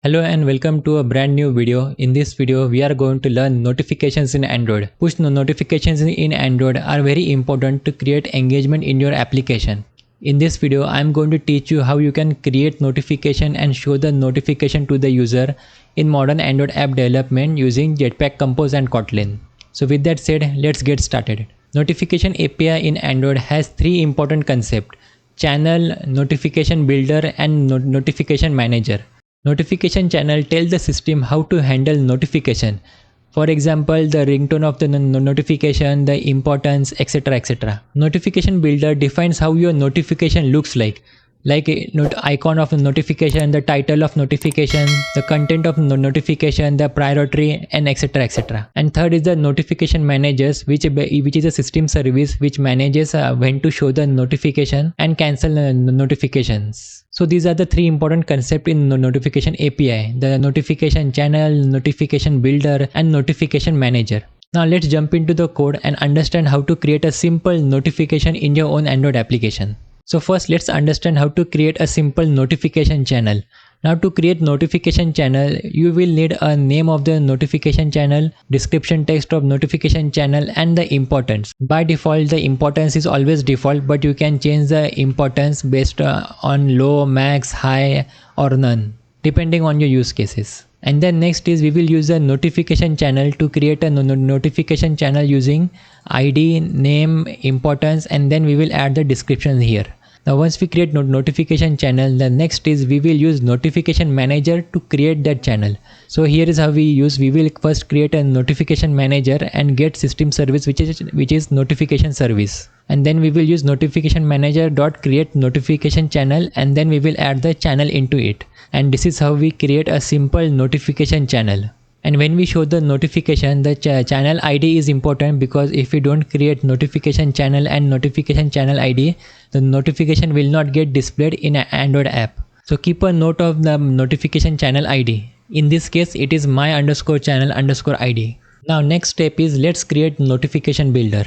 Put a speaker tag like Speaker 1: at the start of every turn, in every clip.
Speaker 1: Hello and welcome to a brand new video. In this video, we are going to learn notifications in Android. Push notifications in Android are very important to create engagement in your application. In this video, I am going to teach you how you can create notification and show the notification to the user in modern Android app development using Jetpack Compose and Kotlin. So with that said, let's get started. Notification API in Android has three important concepts: channel, notification builder, and notification manager. Notification channel tells the system how to handle notification. For example, the ringtone of the notification, the importance, etc. etc. Notification builder defines how your notification looks like icon of notification, the title of notification, the content of notification, the priority, and etc. etc. And third is the notification managers, which is a system service which manages when to show the notification and cancel notifications. So these are the three important concepts in notification API: the notification channel, notification builder, and notification manager. Now let's jump into the code and understand how to create a simple notification in your own Android application. So first let's understand how to create a simple notification channel. Now to create notification channel, you will need a name of the notification channel, description text of notification channel, and the importance. By default, the importance is always default, but you can change the importance based on low, max, high, or none, depending on your use cases. And then next is we will use a notification channel to create a notification channel using ID, name, importance, and then we will add the description here. Now once we create notification channel, the next is we will use notification manager to create that channel. So here is how we will first create a notification manager and get system service which is notification service. And then we will use notification manager dot create notification channel, and then we will add the channel into it. And this is how we create a simple notification channel. And when we show the notification, the channel ID is important, because if we don't create notification channel and notification channel ID, the notification will not get displayed in an Android app. So keep a note of the notification channel ID. In this case, it is my_channel_ID. Now next step is let's create notification builder.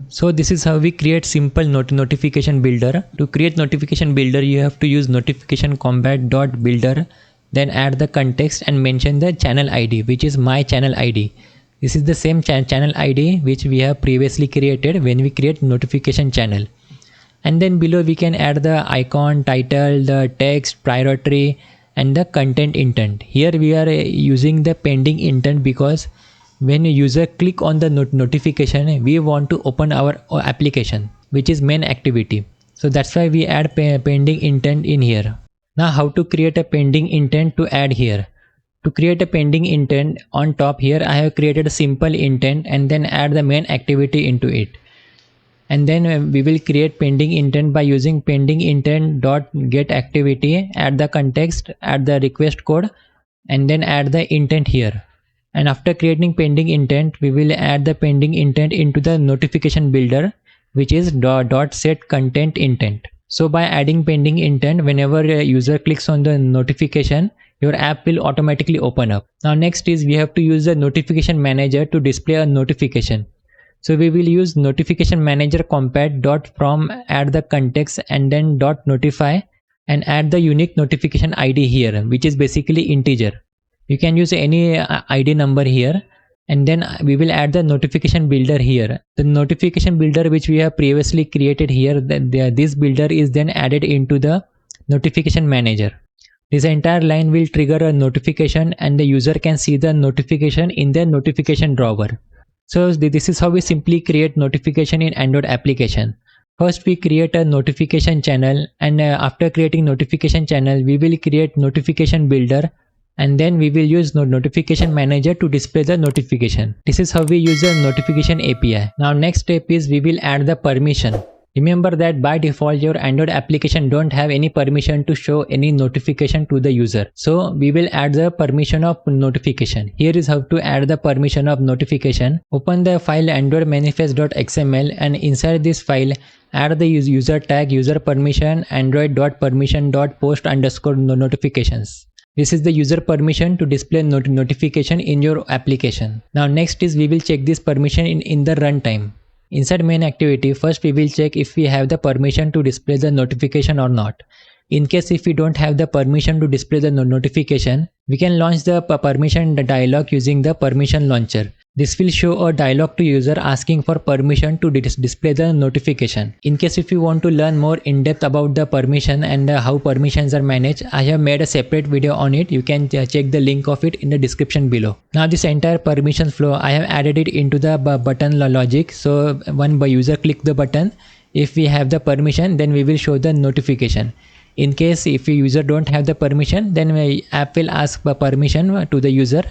Speaker 1: So this is how we create simple notification builder. To create notification builder, you have to use notification combat.builder, then add the context and mention the channel ID, which is my channel ID. This is the same channel ID which we have previously created when we create notification channel. And then below we can add the icon, title, the text, priority, and the content intent. Here we are using the pending intent because when a user click on the notification, we want to open our application, which is main activity. So that's why we add pending intent in here. Now how to create a pending intent to add here. To create a pending intent, on top here I have created a simple intent and then add the main activity into it. And then we will create pending intent by using pending intent dot get activity, add the context, add the request code, and then add the intent here. And after creating pending intent, we will add the pending intent into the notification builder, which is dot set content intent. So by adding pending intent, whenever a user clicks on the notification, your app will automatically open up. Now next is we have to use the notification manager to display a notification. So we will use notification manager compat.from, add the context, and then .notify, and add the unique notification ID here, which is basically integer. You can use any ID number here, and then we will add the notification builder here. The notification builder which we have previously created here, this builder is then added into the notification manager. This entire line will trigger a notification and the user can see the notification in the notification drawer. So this is how we simply create notification in Android application. First we create a notification channel, and after creating notification channel, we will create notification builder, and then we will use notification manager to display the notification. This is how we use the notification API. Now next step is we will add the permission. Remember that by default your Android application don't have any permission to show any notification to the user. So we will add the permission of notification. Here is how to add the permission of notification. Open the file android manifest.xml, and inside this file add the user tag user permission android.permission.post_notifications. This is the user permission to display notification in your application. Now next is we will check this permission in the runtime. Inside main activity, first we will check if we have the permission to display the notification or not. In case if we don't have the permission to display the notification, we can launch the permission dialog using the permission launcher. This will show a dialog to user asking for permission to display the notification. In case if you want to learn more in depth about the permission and how permissions are managed, I have made a separate video on it. You can check the link of it in the description below. Now this entire permission flow, I have added it into the button logic. So when user click the button, if we have the permission, then we will show the notification. In case if a user don't have the permission, then app will ask for permission to the user,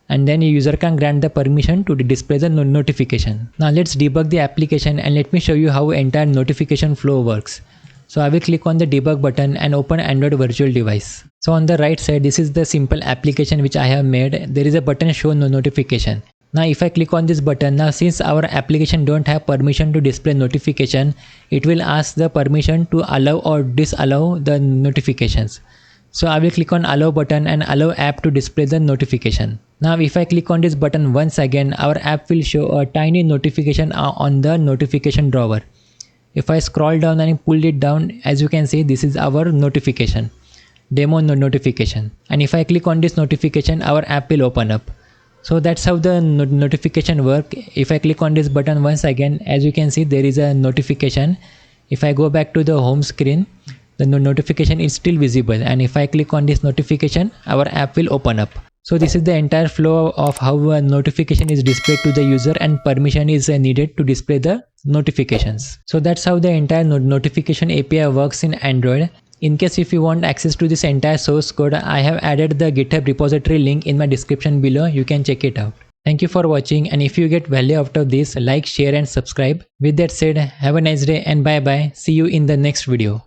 Speaker 1: and then user can grant the permission to display the notification. Now let's debug the application and let me show you how entire notification flow works. So I will click on the debug button and open Android virtual device. So on the right side, this is the simple application which I have made. There is a button show notification. Now if I click on this button, now since our application don't have permission to display notification, it will ask the permission to allow or disallow the notifications. So I will click on allow button and allow app to display the notification. Now if I click on this button once again, our app will show a tiny notification on the notification drawer. If I scroll down and pull it down, as you can see, this is our notification, demo notification. And if I click on this notification, our app will open up. So that's how the notification work. If I click on this button once again, as you can see, there is a notification. If I go back to the home screen, the notification is still visible, and if I click on this notification, our app will open up. So this is the entire flow of how a notification is displayed to the user and permission is needed to display the notifications. So that's how the entire notification API works in Android. In case if you want access to this entire source code, I have added the GitHub repository link in my description below. You can check it out. Thank you for watching, and if you get value out of this, like, share and subscribe. With that said, have a nice day and bye bye. See you in the next video.